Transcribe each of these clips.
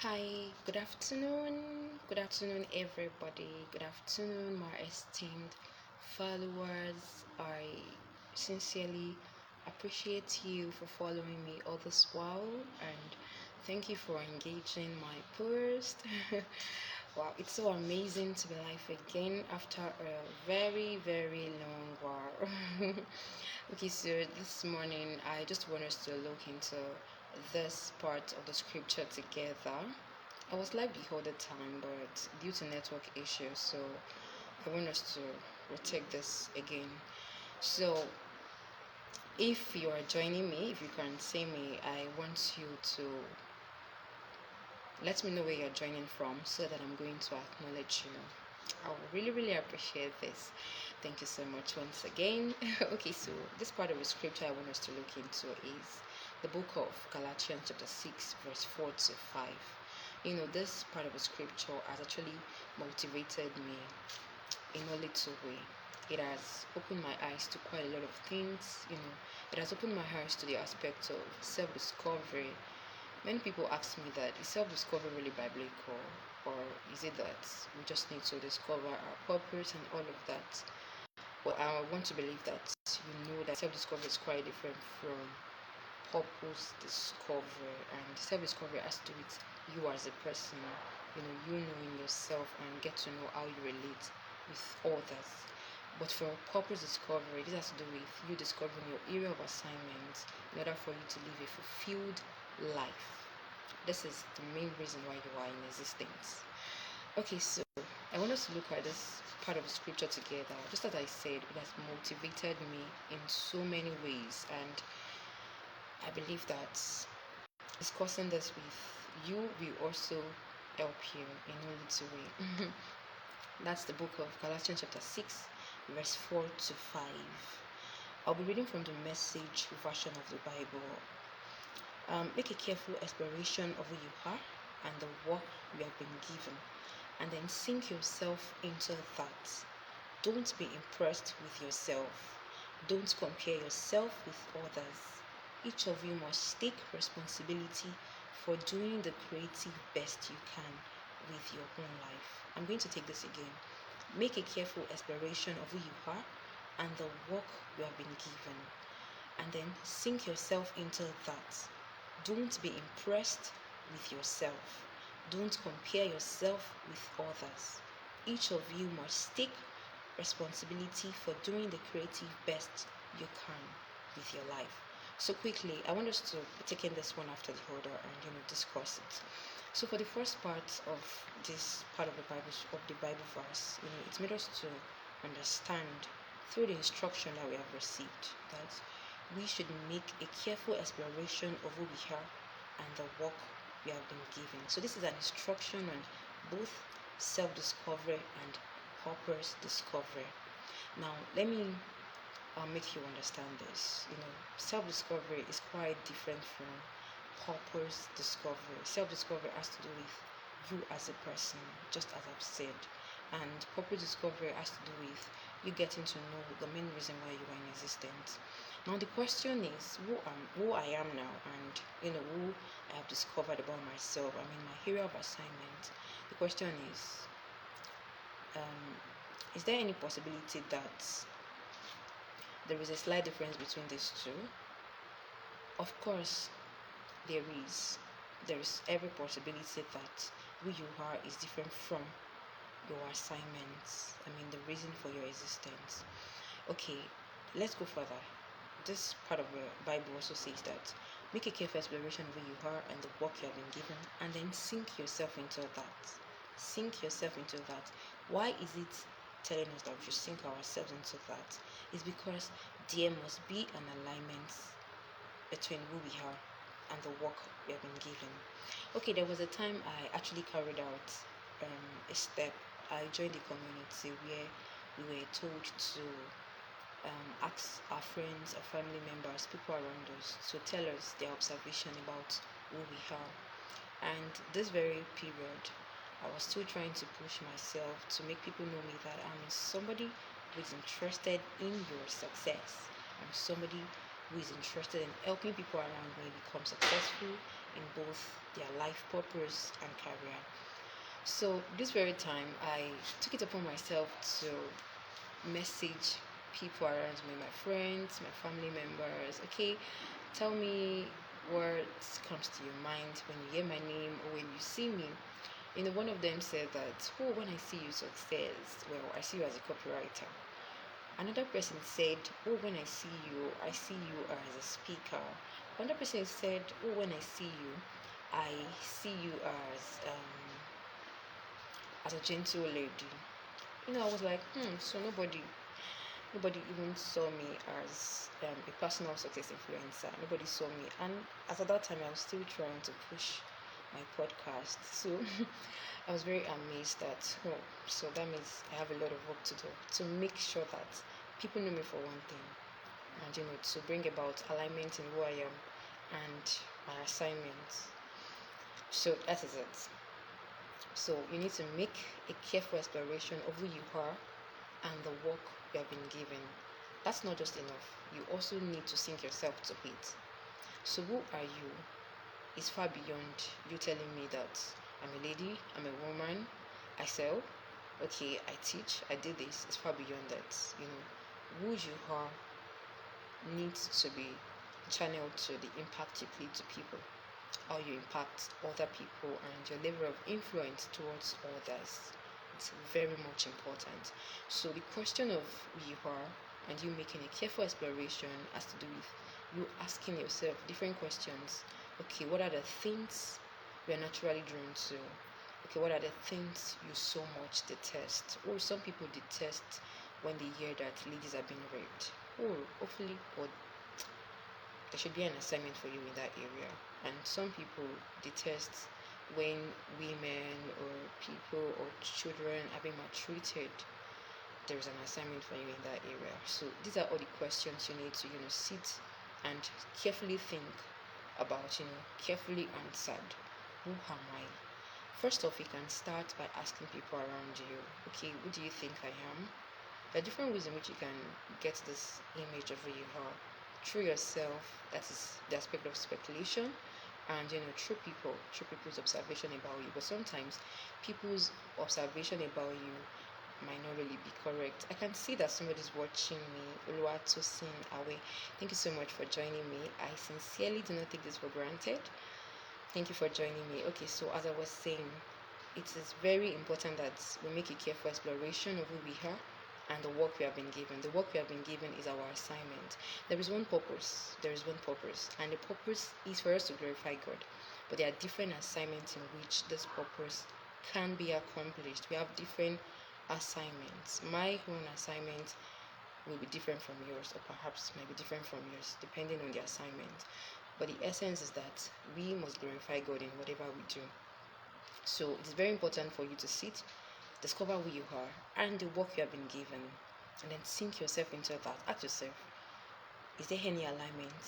Hi, good afternoon. Good afternoon, everybody. Good afternoon, my esteemed followers. I sincerely appreciate you for following me all this while and thank you for engaging my post. Wow, it's so amazing to be live again after a very, very long while. Okay, so this morning I just want us to look into this part of the scripture together. I was live the whole time, but due to network issues, so I want us to retake this again. So, if you are joining me, if you can see me, I want you to let me know where you're joining from so that I'm going to acknowledge you. I would really, really appreciate this. Thank you so much once again. Okay, so this part of the scripture I want us to look into is the book of Galatians, chapter 6, verse 4 to 5. This part of the scripture has actually motivated me in a little way. It has opened my eyes to quite a lot of things. It has opened my eyes to the aspect of self discovery. Many people ask me that is self-discovery really biblical, or is it that we just need to discover our purpose and all of that? Well, I want to believe that that self-discovery is quite different from purpose discovery, and self-discovery has to do with you as a person, you knowing yourself and get to know how you relate with others. But for purpose discovery, this has to do with you discovering your area of assignment in order for you to live a fulfilled life. This is the main reason why you are in existence. Okay, so I want us to look at this part of the scripture together. Just as I said, it has motivated me in so many ways, and I believe that discussing this with you will also help you in a little way. That's the book of Galatians, chapter 6, verse 4 to 5. I'll be reading from the message version of the Bible. Make a careful exploration of who you are and the work you have been given, and then sink yourself into that. Don't be impressed with yourself. Don't compare yourself with others. Each of you must take responsibility for doing the creative best you can with your own life. I'm going to take this again. Make a careful exploration of who you are and the work you have been given, and then sink yourself into that. Don't be impressed with yourself. Don't compare yourself with others. Each of you must take responsibility for doing the creative best you can with your life. So quickly, I want us to take in this one after the other and discuss it. So for the first part of this part of the Bible verse, it's made us to understand through the instruction that we have received that we should make a careful exploration of who we are and the work we have been given. So this is an instruction on both self-discovery and purpose discovery. Now, let me make you understand this. Self-discovery is quite different from purpose discovery. Self-discovery has to do with you as a person, just as I've said, and purpose discovery has to do with you getting to know the main reason why you are in existence. Now the question is who I am now, and who I have discovered about myself. I mean, my area of assignment. The question is there any possibility that there is a slight difference between these two? Of course, there is. There is every possibility that who you are is different from your assignments. I mean, the reason for your existence. Okay, let's go further. This part of the Bible also says that make a careful exploration of who you are and the work you have been given, and then sink yourself into that. Sink yourself into that. Why is it telling us that we should sink ourselves into that? It's because there must be an alignment between who we are and the work we have been given. Okay, there was a time I actually carried out a step. I joined a community where we were told to ask our friends, our family members, people around us to tell us their observation about who we are. And this very period, I was still trying to push myself to make people know me that I'm somebody who is interested in your success. I'm somebody who is interested in helping people around me become successful in both their life purpose and career. So this very time, I took it upon myself to message people around me, my friends, my family members. Okay, tell me what comes to your mind when you hear my name or when you see me. One of them said that, oh, when I see you success, well, I see you as a copywriter. Another person said, oh, when I see you as a speaker. Another person said, oh, when I see you as a gentle lady. I was like, so nobody even saw me as a personal success influencer. Nobody saw me, and as at that time, I was still trying to push my podcast. So I was very amazed that, so that means I have a lot of work to do to make sure that people know me for one thing, and to bring about alignment in who I am and my assignments. So that is it. So you need to make a careful exploration of who you are and the work you have been given. That's not just enough. You also need to sink yourself to it. So who are you? It's far beyond you telling me that I'm a lady, I'm a woman, I sell, okay, I teach, I did this. It's far beyond that. Who you are needs to be channeled to the impact you play to people, how you impact other people, and your level of influence towards others. It's very much important. So the question of who you are and you making a careful exploration has to do with you asking yourself different questions. Okay, what are the things you are naturally drawn to? Okay, what are the things you so much detest? Or some people detest when they hear that ladies are being raped. Or hopefully, or there should be an assignment for you in that area. And some people detest when women or people or children are being maltreated. There is an assignment for you in that area. So these are all the questions you need to sit and carefully think about, carefully answered. Who am I? First off, you can start by asking people around you, okay, who do you think I am? There are different ways in which you can get this image of who you are. Through yourself, that is the aspect of speculation, and through people's observation about you. But sometimes people's observation about you might not really be correct. I can see that somebody's watching me. Oluwatosin Awe, thank you so much for joining me. I sincerely do not take this for granted. Thank you for joining me. Okay, so as I was saying, it is very important that we make a careful exploration of who we are and the work we have been given. The work we have been given is our assignment. There is one purpose, and the purpose is for us to glorify God. But there are different assignments in which this purpose can be accomplished. We have different assignments. My own assignment will be different from yours, or perhaps might be different from yours, depending on the assignment. But the essence is that we must glorify God in whatever we do. So it is very important for you to sit, discover who you are and the work you have been given, and then sink yourself into that. Ask yourself, is there any alignment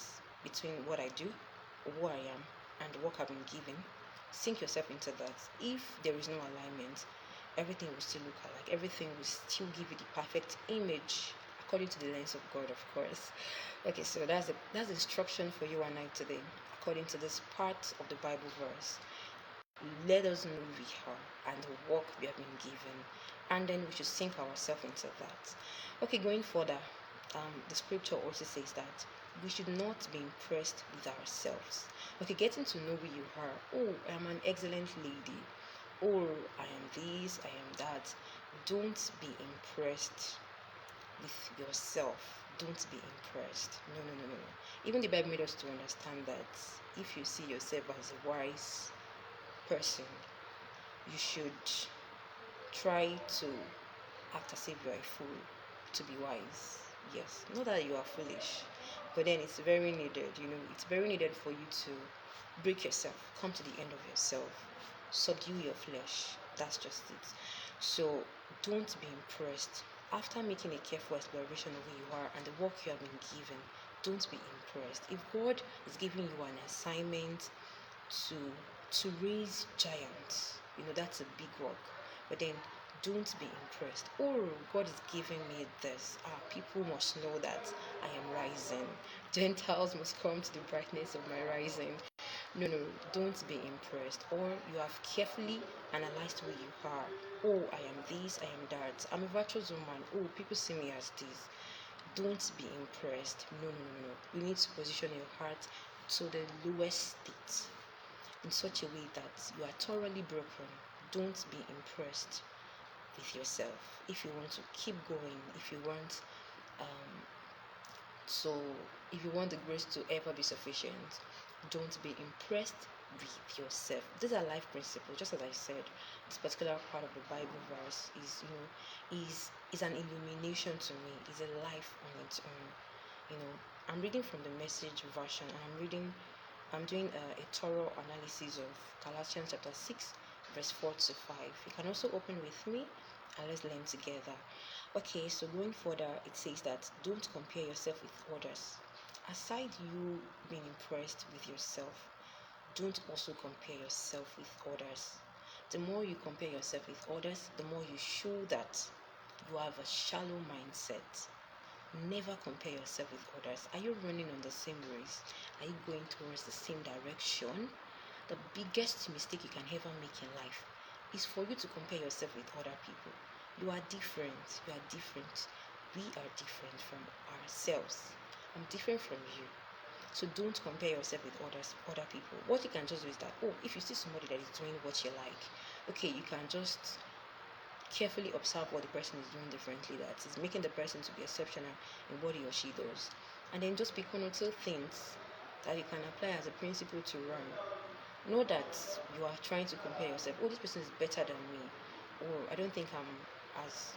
between what I do, or who I am, and the work I've been given? Sink yourself into that. If there is no alignment, everything will still look alike. Everything will still give you the perfect image according to the lens of God, of course. Okay, so that's the instruction for you and I today, according to this part of the Bible verse. Let us know who we are and the work we have been given, and then we should sink ourselves into that. Okay, going further, the scripture also says that we should not be impressed with ourselves. Okay, getting to know who you are. Oh, I am an excellent lady. Oh, I am this, I am that. Don't be impressed with yourself. Don't be impressed. No. Even the Bible made us to understand that if you see yourself as a wise person, you should try to act as if you are a fool to be wise. Yes, not that you are foolish, but then it's very needed. It's very needed for you to break yourself, come to the end of yourself, subdue your flesh. That's just it. So don't be impressed. After making a careful exploration of who you are and the work you have been given, don't be impressed. If God is giving you an assignment to raise giants, that's a big work. But then Don't be impressed. Oh, God is giving me this. People must know that I am rising. Gentiles must come to the brightness of my rising. No, no, don't be impressed. Or you have carefully analyzed who you are. Oh, I am this, I am that. I'm a virtuous woman. Oh, people see me as this. Don't be impressed. No, no, no, no. You need to position your heart to the lowest state in such a way that you are thoroughly broken. Don't be impressed with yourself. If you want to keep going, if you want um, so if you want the grace to ever be sufficient, don't be impressed with yourself. These are life principles. Just as I said, this particular part of the Bible verse is an illumination to me. Is a life on its own. I'm reading from the Message version, and I'm doing a thorough analysis of Galatians chapter 6, verse 4 to 5. You can also open with me and let's learn together. Okay, so going further, it says that don't compare yourself with others. Aside you being impressed with yourself, don't also compare yourself with others. The more you compare yourself with others, the more you show that you have a shallow mindset. Never compare yourself with others. Are you running on the same race? Are you going towards the same direction? The biggest mistake you can ever make in life is for you to compare yourself with other people. You are different. You are different. We are different from ourselves. I'm different from you. So don't compare yourself with other people. What you can just do is that, if you see somebody that is doing what you like, okay, you can just carefully observe what the person is doing differently, that is making the person to be exceptional in what he or she does. And then just pick one or two things that you can apply as a principle to run. Know that you are trying to compare yourself. This person is better than me. Or I don't think I'm as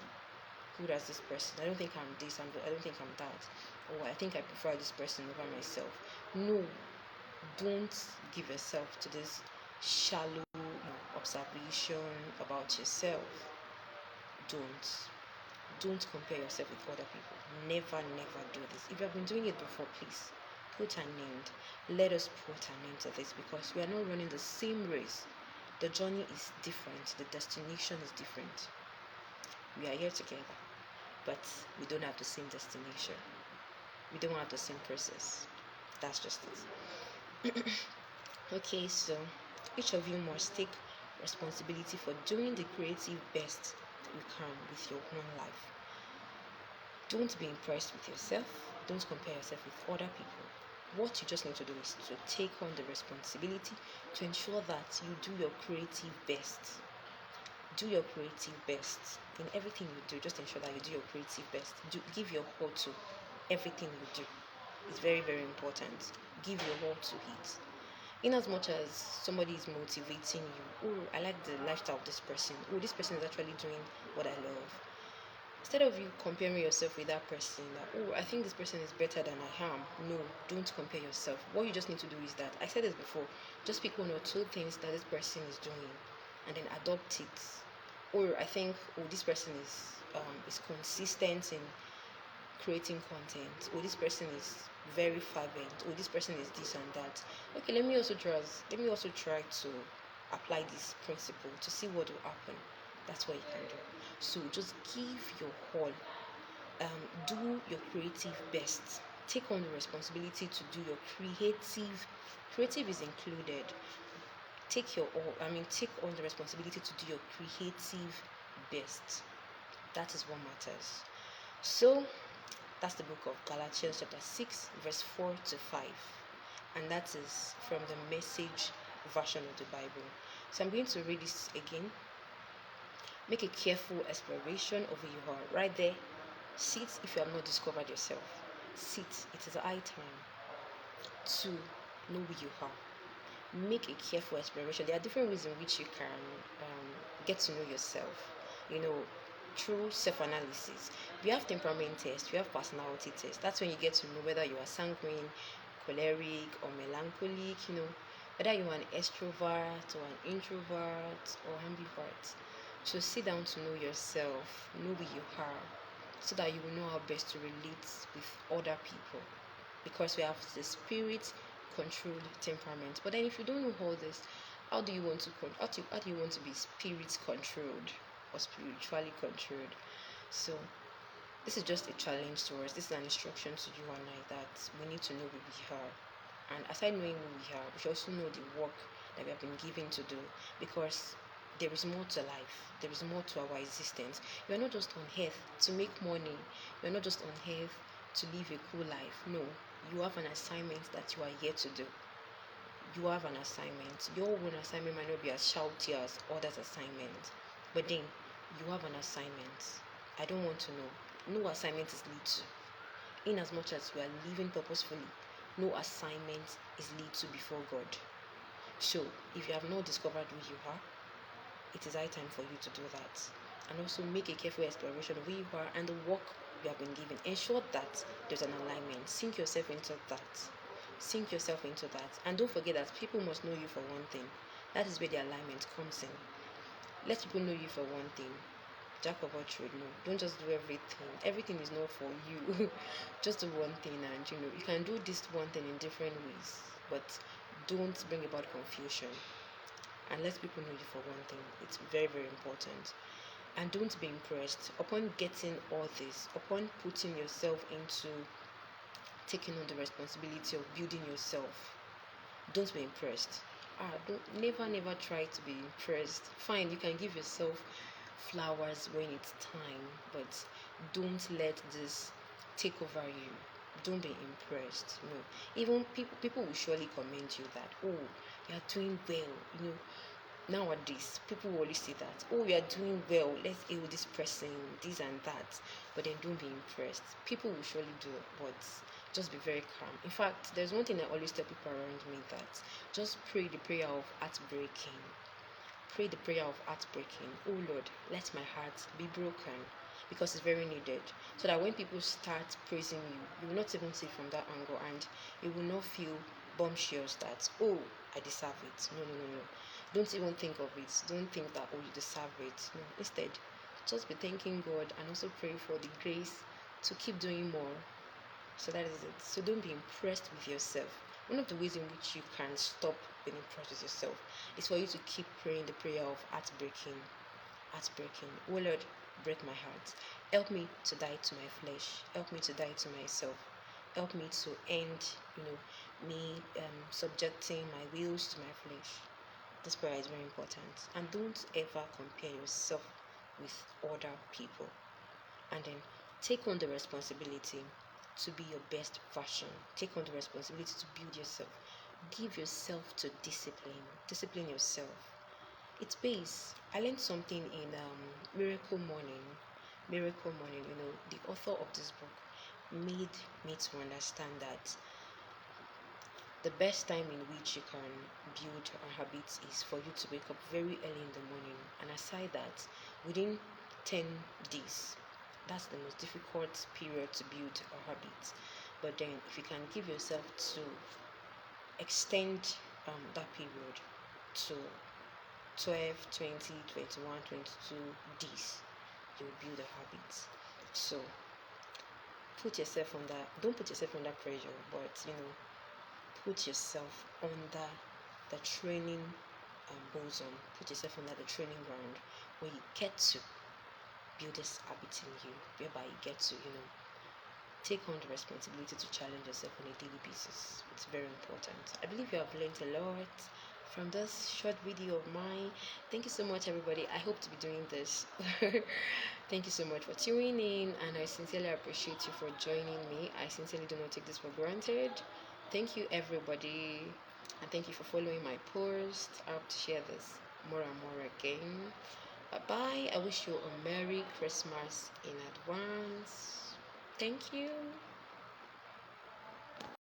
good as this person. I don't think I'm this. I don't think I'm that. Or I think I prefer this person over myself. No, don't give yourself to this shallow observation about yourself. Don't compare yourself with other people. Never do this. If you have been doing it before, please put an end. Let us put an end to this, because we are not running the same race. The journey is different. The destination is different. We are here together, but we don't have the same destination. We don't have the same process. That's just it. Okay, so each of you must take responsibility for doing the creative best you can with your own life. Don't be impressed with yourself. Don't compare yourself with other people. What you just need to do is to take on the responsibility to ensure that you do your creative best. Do your creative best. In everything you do, just ensure that you do your creative best. Give your all to everything you do. It's very, very important. Give your all to it. In as much as somebody is motivating you, I like the lifestyle of this person. This person is actually doing what I love. Instead of you comparing yourself with that person, I think this person is better than I am. No, don't compare yourself. What you just need to do is that, I said this before, just pick one or two things that this person is doing and then adopt it. I think, this person is consistent in creating content. This person is very fervent. This person is this and that. Okay, let me also try to apply this principle to see what will happen. That's what you can do. So just give your all. Do your creative best. Take on the responsibility to do your creative is included. Take on the responsibility to do your creative best. That is what matters. So that's the book of Galatians chapter 6, verse 4 to 5. And that is from the Message version of the Bible. So I'm going to read this again. Make a careful exploration of who you are. Right there, sit if you have not discovered yourself. Sit. It is high time to know who you are. Make a careful exploration. There are different ways in which you can get to know yourself. Through self-analysis. We have temperament tests, we have personality tests. That's when you get to know whether you are sanguine, choleric, or melancholic, whether you are an extrovert or an introvert or ambivert. So sit down to know yourself, know who you are, so that you will know how best to relate with other people. Because we have the spirit-controlled temperament. But then if you don't know all this, how do you want to be spirit-controlled? or spiritually controlled. So this is just a challenge to us. This is an instruction to you and I that we need to know who we are. And aside knowing who we are, we should also know the work that we have been given to do, because there is more to life. There is more to our existence. You are not just on earth to make money. You are not just on earth to live a cool life. No, you have an assignment that you are here to do. You have an assignment. Your own assignment might not be as shouty as others' assignment, but then you have an assignment. I don't want to know. No assignment is lead to. In as much as we are living purposefully, no assignment is lead to before God. So, if you have not discovered who you are, it is high time for you to do that. And also make a careful exploration of who you are and the work you have been given. Ensure that there's an alignment. Sink yourself into that. Sink yourself into that. And don't forget that people must know you for one thing. That is where the alignment comes in. Let people know you for one thing. Jack of all trades, no. Don't just do everything. Everything is not for you. Just do one thing, and you can do this one thing in different ways, but don't bring about confusion. And let people know you for one thing. It's very, very important. And don't be impressed upon getting all this, upon putting yourself into taking on the responsibility of building yourself. Don't be impressed. Never try to be impressed. Fine, you can give yourself flowers when it's time, but don't let this take over you. Don't be impressed. Even people will surely commend you that, oh, you are doing well. Nowadays people will always say that, oh, you are doing well, let's heal this person, this and that. But then don't be impressed. People will surely do it, but just be very calm. In fact, there's one thing I always tell people around me, that just pray the prayer of heartbreaking. Pray the prayer of heartbreaking. Oh Lord, let my heart be broken, because it's very needed, so that when people start praising you, you will not even see from that angle, and you will not feel bumptious that, oh, I deserve it. No. Don't even think of it. Don't think that, oh, you deserve it. No, instead, just be thanking God and also pray for the grace to keep doing more. So that is it. So don't be impressed with yourself. One of the ways in which you can stop being impressed with yourself is for you to keep praying the prayer of heartbreaking. Oh Lord, break my heart. Help me to die to my flesh. Help me to die to myself. Help me to end, me subjecting my wills to my flesh. This prayer is very important. And don't ever compare yourself with other people. And then take on the responsibility to be your best version. Take on the responsibility to build yourself. Give yourself to discipline. Discipline yourself. It pays. I learned something in Miracle Morning. The author of this book made me to understand that the best time in which you can build a habit is for you to wake up very early in the morning. And aside that, within 10 days, that's the most difficult period to build a habit. But then if you can give yourself to extend that period to 12, 20, 21, 22 days, you will build a habit. So don't put yourself under pressure, but put yourself under the training bosom. Put yourself under the training ground where you get to build this habit in you, whereby you get to take on the responsibility to challenge yourself on a daily basis. It's very important. I believe you have learned a lot from this short video of mine. Thank you so much, everybody. I hope to be doing this. Thank you so much for tuning in, and I sincerely appreciate you for joining me. I sincerely do not take this for granted. Thank you, everybody, and thank you for following my post. I hope to share this more and more again. Bye bye. I wish you a Merry Christmas in advance. Thank you.